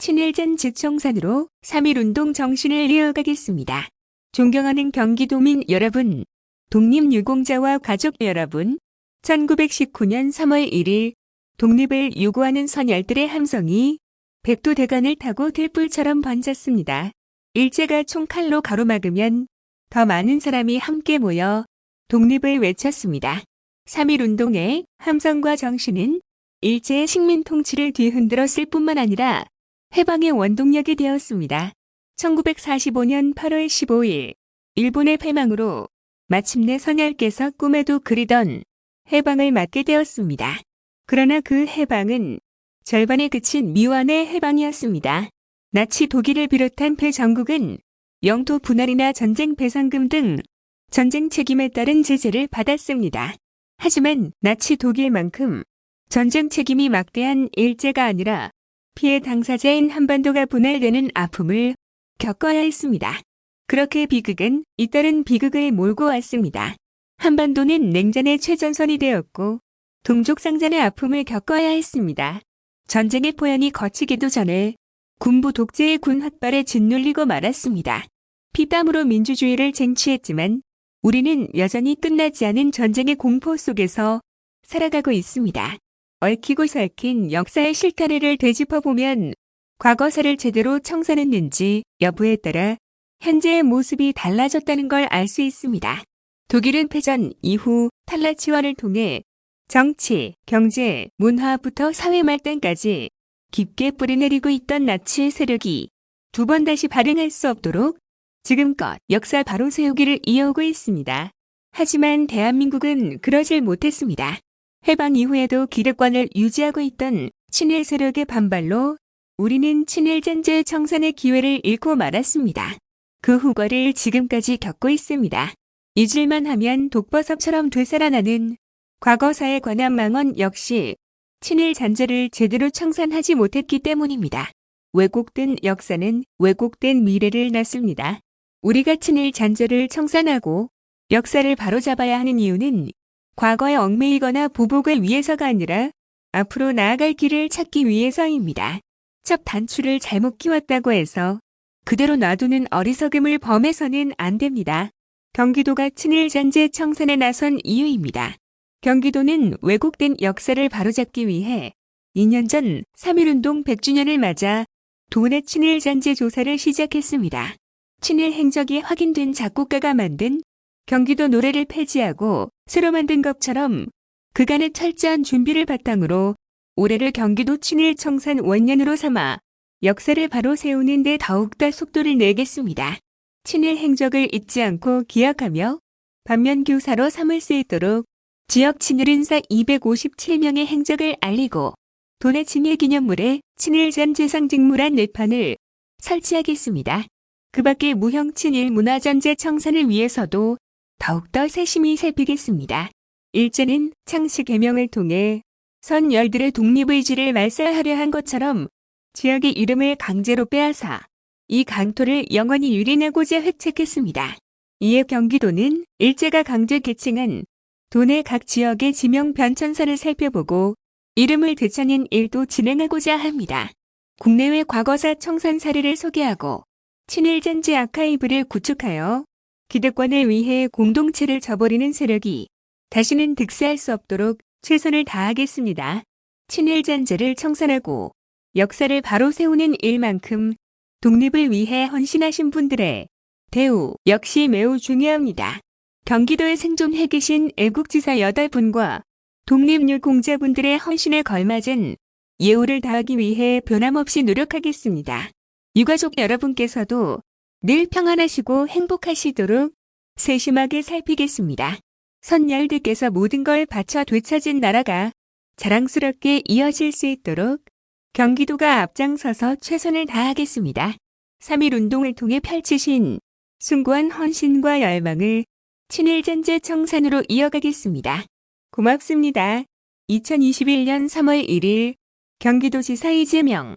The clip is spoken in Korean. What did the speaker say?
친일잔재 청산으로 3.1운동 정신을 이어가겠습니다. 존경하는 경기도민 여러분, 독립유공자와 가족 여러분, 1919년 3월 1일 독립을 요구하는 선열들의 함성이 백두대간을 타고 들불처럼 번졌습니다. 일제가 총칼로 가로막으면 더 많은 사람이 함께 모여 독립을 외쳤습니다. 3.1운동의 함성과 정신은 일제의 식민 통치를 뒤흔들었을 뿐만 아니라 해방의 원동력이 되었습니다. 1945년 8월 15일 일본의 패망으로 마침내 선열께서 꿈에도 그리던 해방을 맞게 되었습니다. 그러나 그 해방은 절반에 그친 미완의 해방이었습니다. 나치 독일을 비롯한 패전국은 영토 분할이나 전쟁 배상금 등 전쟁 책임에 따른 제재를 받았습니다. 하지만 나치 독일만큼 전쟁 책임이 막대한 일제가 아니라 피해 당사자인 한반도가 분할되는 아픔을 겪어야 했습니다. 그렇게 비극은 잇따른 비극을 몰고 왔습니다. 한반도는 냉전의 최전선이 되었고 동족상잔의 아픔을 겪어야 했습니다. 전쟁의 포연이 거치기도 전에 군부 독재의 군 학발에 짓눌리고 말았습니다. 피땀으로 민주주의를 쟁취했지만 우리는 여전히 끝나지 않은 전쟁의 공포 속에서 살아가고 있습니다. 얽히고 설킨 역사의 실타래를 되짚어보면 과거사를 제대로 청산했는지 여부에 따라 현재의 모습이 달라졌다는 걸 알 수 있습니다. 독일은 패전 이후 탈라치환을 통해 정치, 경제, 문화부터 사회 말단까지 깊게 뿌리내리고 있던 나치 세력이 두 번 다시 발행할 수 없도록 지금껏 역사 바로 세우기를 이어오고 있습니다. 하지만 대한민국은 그러질 못했습니다. 해방 이후에도 기득권을 유지하고 있던 친일 세력의 반발로 우리는 친일잔재 청산의 기회를 잃고 말았습니다. 그 후과를 지금까지 겪고 있습니다. 잊을만 하면 독버섯처럼 되살아나는 과거사에 관한 망언 역시 친일 잔재를 제대로 청산하지 못했기 때문입니다. 왜곡된 역사는 왜곡된 미래를 낳습니다. 우리가 친일 잔재를 청산하고 역사를 바로잡아야 하는 이유는 과거에 얽매이거나 보복을 위해서가 아니라 앞으로 나아갈 길을 찾기 위해서입니다. 첫 단추를 잘못 끼웠다고 해서 그대로 놔두는 어리석음을 범해서는 안 됩니다. 경기도가 친일잔재 청산에 나선 이유입니다. 경기도는 왜곡된 역사를 바로잡기 위해 2년 전 3.1운동 100주년을 맞아 도내 친일잔재 조사를 시작했습니다. 친일 행적이 확인된 작곡가가 만든 경기도 노래를 폐지하고 새로 만든 것처럼 그간의 철저한 준비를 바탕으로 올해를 경기도 친일 청산 원년으로 삼아 역사를 바로 세우는 데 더욱더 속도를 내겠습니다. 친일 행적을 잊지 않고 기억하며 반면 교사로 삼을 수 있도록 지역 친일인사 257명의 행적을 알리고 도내 친일 기념물에 친일잔재 상징물한 뇌판을 설치하겠습니다. 그 밖에 무형 친일 문화잔재 청산을 위해서도 더욱더 세심히 살피겠습니다. 일제는 창씨 개명을 통해 선열들의 독립의지를 말살하려 한 것처럼 지역의 이름을 강제로 빼앗아 이 강토를 영원히 유린하고자 획책했습니다. 이에 경기도는 일제가 강제 개칭한 도내 각 지역의 지명 변천사를 살펴보고 이름을 되찾는 일도 진행하고자 합니다. 국내외 과거사 청산 사례를 소개하고 친일잔재 아카이브를 구축하여 기득권을 위해 공동체를 저버리는 세력이 다시는 득세할 수 없도록 최선을 다하겠습니다. 친일잔재를 청산하고 역사를 바로 세우는 일만큼 독립을 위해 헌신하신 분들의 대우 역시 매우 중요합니다. 경기도에 생존해 계신 애국지사 8분과 독립유공자분들의 헌신에 걸맞은 예우를 다하기 위해 변함없이 노력하겠습니다. 유가족 여러분께서도 늘 평안하시고 행복하시도록 세심하게 살피겠습니다. 선열들께서 모든 걸 바쳐 되찾은 나라가 자랑스럽게 이어질 수 있도록 경기도가 앞장서서 최선을 다하겠습니다. 3.1운동을 통해 펼치신 숭고한 헌신과 열망을 친일잔재 청산으로 이어가겠습니다. 고맙습니다. 2021년 3월 1일 경기도지사 이재명